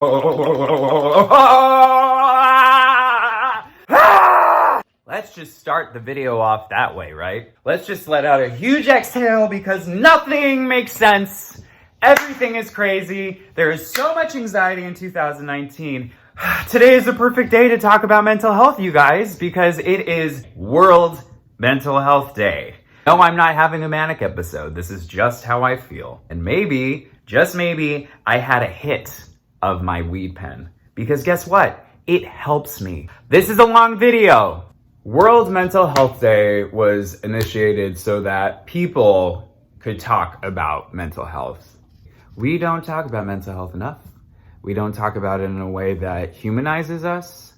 Let's just start the video off that way, right? Let's just let out a huge exhale because nothing makes sense. Everything is crazy. There is so much anxiety in 2019. Today is the perfect day to talk about mental health, you guys, because it is World Mental Health Day. No, I'm not having a manic episode. This is just how I feel. And maybe, just maybe, I had a hit of my weed pen. Because guess what? It helps me. This is a long video. World Mental Health Day was initiated so that people could talk about mental health. We don't talk about mental health enough. We don't talk about it in a way that humanizes us.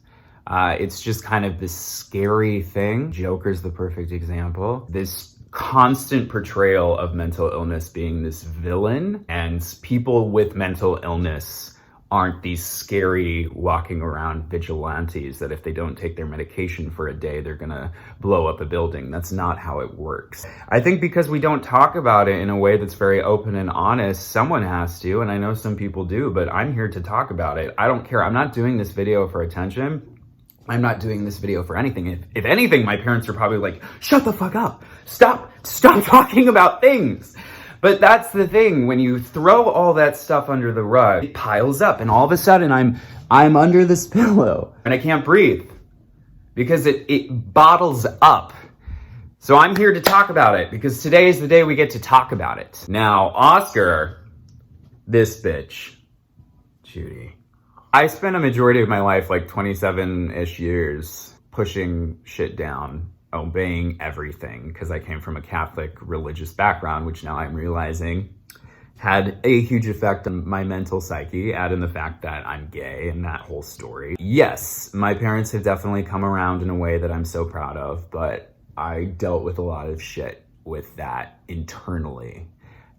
It's just kind of this scary thing. Joker's the perfect example. This constant portrayal of mental illness being this villain, and people with mental illness aren't these scary walking around vigilantes that if they don't take their medication for a day, they're gonna blow up a building. That's not how it works. I think because we don't talk about it in a way that's very open and honest, someone has to, and I know some people do, but I'm here to talk about it. I don't care. I'm not doing this video for attention. I'm not doing this video for anything. If anything, my parents are probably like, shut the fuck up. Stop talking about things. But that's the thing, when you throw all that stuff under the rug, it piles up, and all of a sudden I'm under this pillow and I can't breathe because it bottles up. So I'm here to talk about it because today is the day we get to talk about it. Now, Oscar, this bitch, Judy. I spent a majority of my life, like 27-ish years, pushing shit down, obeying everything, because I came from a Catholic religious background, which now I'm realizing had a huge effect on my mental psyche, add in the fact that I'm gay and that whole story. Yes, my parents have definitely come around in a way that I'm so proud of, but I dealt with a lot of shit with that internally.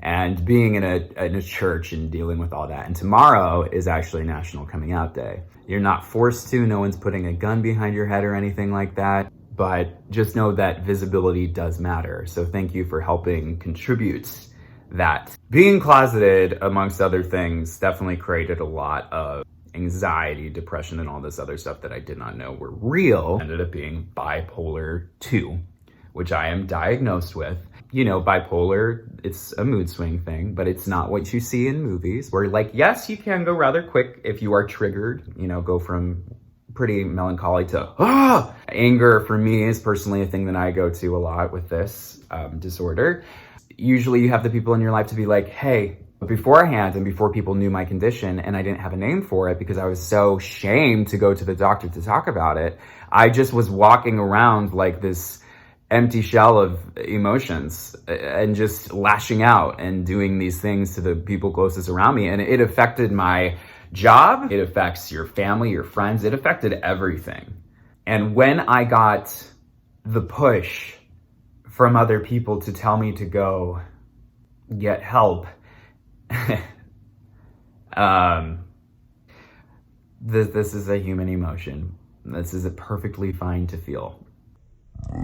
And being in a church and dealing with all that. And tomorrow is actually National Coming Out Day. You're not forced to, no one's putting a gun behind your head or anything like that. But just know that visibility does matter. So thank you for helping contribute that. Being closeted, amongst other things, definitely created a lot of anxiety, depression, and all this other stuff that I did not know were real. Ended up being bipolar 2, which I am diagnosed with. You know, bipolar, it's a mood swing thing, but it's not what you see in movies where, like, yes, you can go rather quick if you are triggered, you know, go from pretty melancholy to anger. For me is personally a thing that I go to a lot with this disorder. Usually you have the people in your life to be like, hey, beforehand and before people knew my condition and I didn't have a name for it because I was so shamed to go to the doctor to talk about it, I just was walking around like this empty shell of emotions and just lashing out and doing these things to the people closest around me. And it affected my job. It affects your family, your friends. It affected everything. And when I got the push from other people to tell me to go get help, this is a human emotion. This is perfectly fine to feel.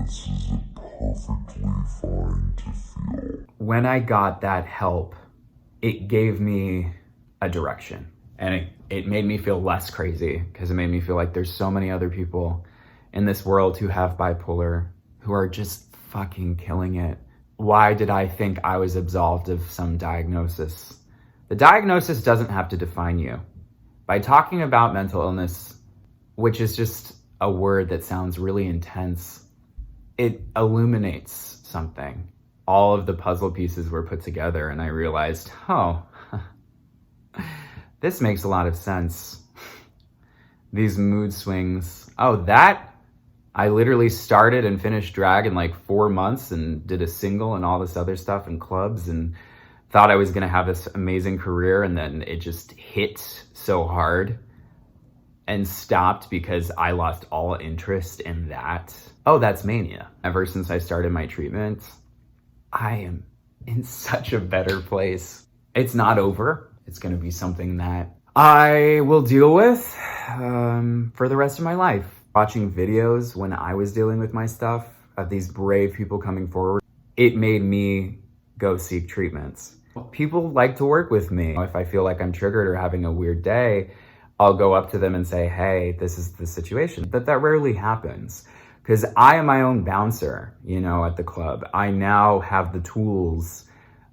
This is perfectly fine to feel. When I got that help, it gave me a direction. And it made me feel less crazy because it made me feel like there's so many other people in this world who have bipolar who are just fucking killing it. Why did I think I was absolved of some diagnosis? The diagnosis doesn't have to define you. By talking about mental illness, which is just a word that sounds really intense, it illuminates something. All of the puzzle pieces were put together and I realized, oh, this makes a lot of sense. These mood swings. Oh, that? I literally started and finished drag in like 4 months and did a single and all this other stuff in clubs and thought I was gonna have this amazing career, and then it just hit so hard and stopped because I lost all interest in that. Oh, that's mania. Ever since I started my treatment, I am in such a better place. It's not over. It's gonna be something that I will deal with for the rest of my life. Watching videos when I was dealing with my stuff of these brave people coming forward, it made me go seek treatments. People like to work with me. If I feel like I'm triggered or having a weird day, I'll go up to them and say, hey, this is the situation. But that rarely happens because I am my own bouncer, you know, at the club. I now have the tools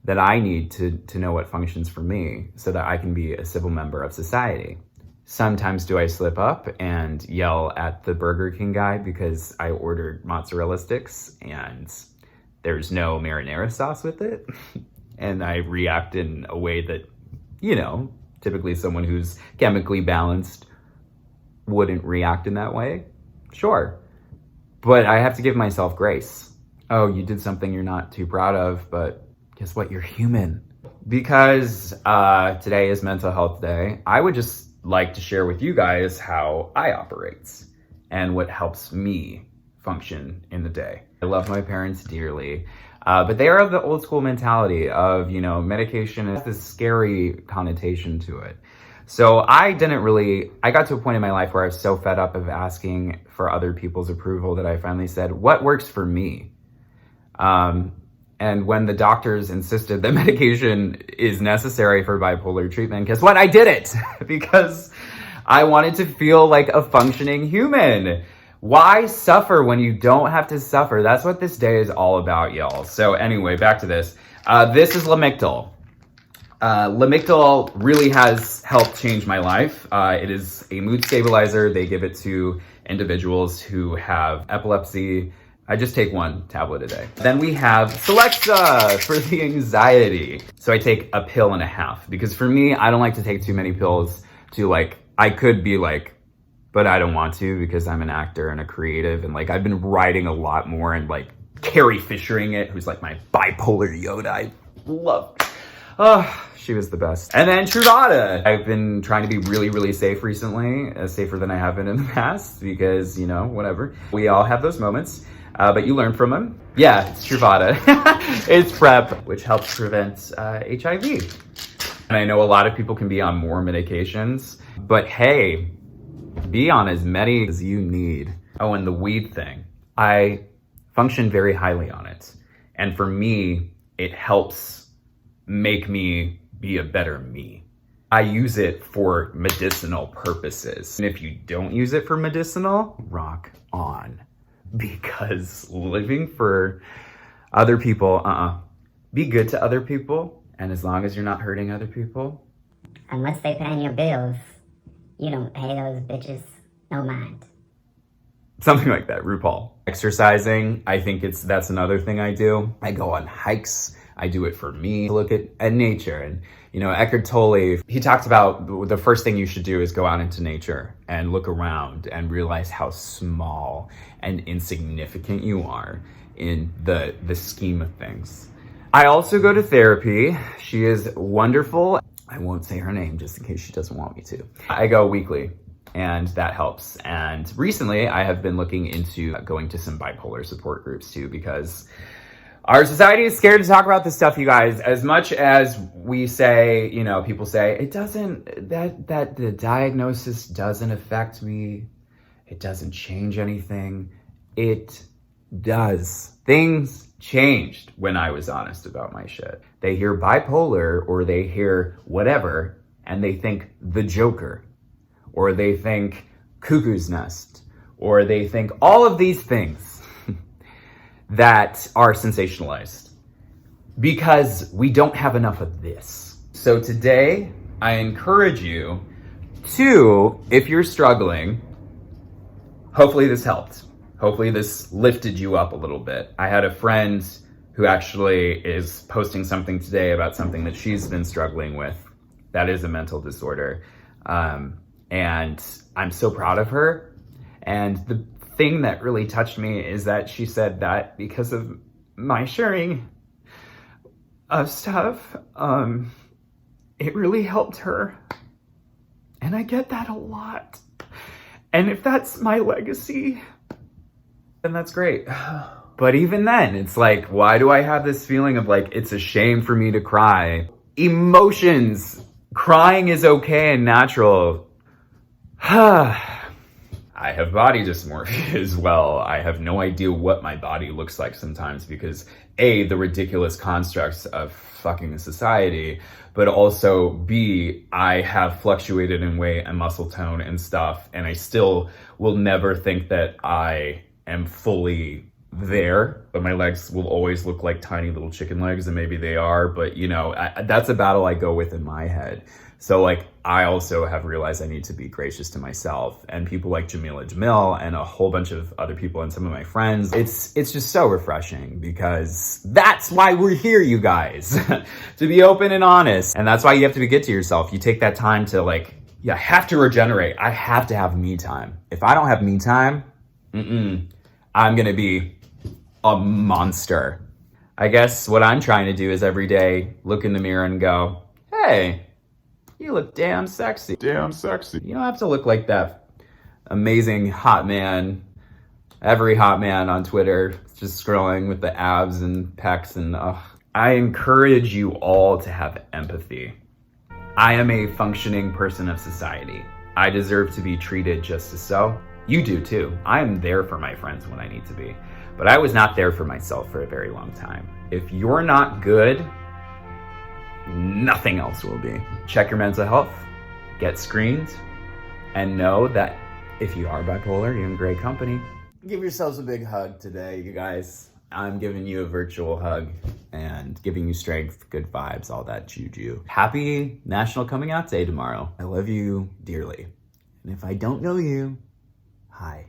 that I need to know what functions for me so that I can be a civil member of society. Sometimes do I slip up and yell at the Burger King guy because I ordered mozzarella sticks and there's no marinara sauce with it. And I react in a way that, you know, typically someone who's chemically balanced wouldn't react in that way. Sure. But I have to give myself grace. Oh, you did something you're not too proud of, but guess what? You're human. Because today is Mental Health Day, I would just like to share with you guys how I operate and what helps me function in the day. I love my parents dearly, but they are of the old school mentality of, you know, medication has this scary connotation to it. So I got to a point in my life where I was so fed up of asking for other people's approval that I finally said, what works for me? And when the doctors insisted that medication is necessary for bipolar treatment, guess what? I did it because I wanted to feel like a functioning human. Why suffer when you don't have to suffer? That's what this day is all about, y'all. So anyway, back to this. This is Lamictal. Lamictal really has helped change my life. It is a mood stabilizer. They give it to individuals who have epilepsy. I just take one tablet a day. Then we have Celexa for the anxiety. So I take a pill and a half because for me, I don't like to take too many pills I could be like, but I don't want to because I'm an actor and a creative. And like, I've been writing a lot more and like Carrie Fishering it, who's like my bipolar Yoda. I love, she was the best. And then Truvada. I've been trying to be really, really safe recently, safer than I have been in the past because, you know, whatever. We all have those moments. But you learn from them. Yeah, it's Truvada. It's PrEP, which helps prevent HIV. And I know a lot of people can be on more medications, but hey, be on as many as you need. Oh, and the weed thing. I function very highly on it. And for me, it helps make me be a better me. I use it for medicinal purposes. And if you don't use it for medicinal, rock on. Because living for other people, be good to other people. And as long as you're not hurting other people. And once they pay your bills, you don't pay those bitches no mind. Something like that, RuPaul. Exercising, I think that's another thing I do. I go on hikes. I do it for me. Look at nature. And, you know, Eckhart Tolle, he talked about the first thing you should do is go out into nature and look around and realize how small and insignificant you are in the scheme of things. I also go to therapy. She is wonderful. I won't say her name just in case she doesn't want me to. I go weekly and that helps. And recently I have been looking into going to some bipolar support groups too, because our society is scared to talk about this stuff, you guys. As much as we say, you know, people say, it doesn't, that the diagnosis doesn't affect me. It doesn't change anything. It does. Things changed when I was honest about my shit. They hear bipolar or they hear whatever and they think the Joker or they think cuckoo's nest or they think all of these things that are sensationalized because we don't have enough of this. So today, I encourage you to, if you're struggling, hopefully this helped. Hopefully this lifted you up a little bit. I had a friend who actually is posting something today about something that she's been struggling with. That is a mental disorder. And I'm so proud of her. And the thing that really touched me is that she said that because of my sharing of stuff, it really helped her. And I get that a lot. And if that's my legacy, then that's great. But even then, it's like, why do I have this feeling of like, it's a shame for me to cry? Emotions. Crying is okay and natural. I have body dysmorphia as well. I have no idea what my body looks like sometimes because A, the ridiculous constructs of fucking society, but also B, I have fluctuated in weight and muscle tone and stuff, and I still will never think that I am fully there, but my legs will always look like tiny little chicken legs, and maybe they are, but you know, that's a battle I go with in my head. So like, I also have realized I need to be gracious to myself, and people like Jamil and a whole bunch of other people and some of my friends. It's just so refreshing because that's why we're here, you guys, to be open and honest. And that's why you have to be good to yourself. You take that time to like, yeah, I have to regenerate. I have to have me time. If I don't have me time, I'm gonna be a monster. I guess what I'm trying to do is every day look in the mirror and go, hey, you look damn sexy. Damn sexy. You don't have to look like that amazing hot man, every hot man on Twitter, just scrolling with the abs and pecs and I encourage you all to have empathy. I am a functioning person of society. I deserve to be treated just as so. You do too. I am there for my friends when I need to be, but I was not there for myself for a very long time. If you're not good, nothing else will be. Check your mental health, get screened, and know that if you are bipolar, you're in great company. Give yourselves a big hug today, you guys. I'm giving you a virtual hug and giving you strength, good vibes, all that juju. Happy National Coming Out Day tomorrow. I love you dearly. And if I don't know you, hi.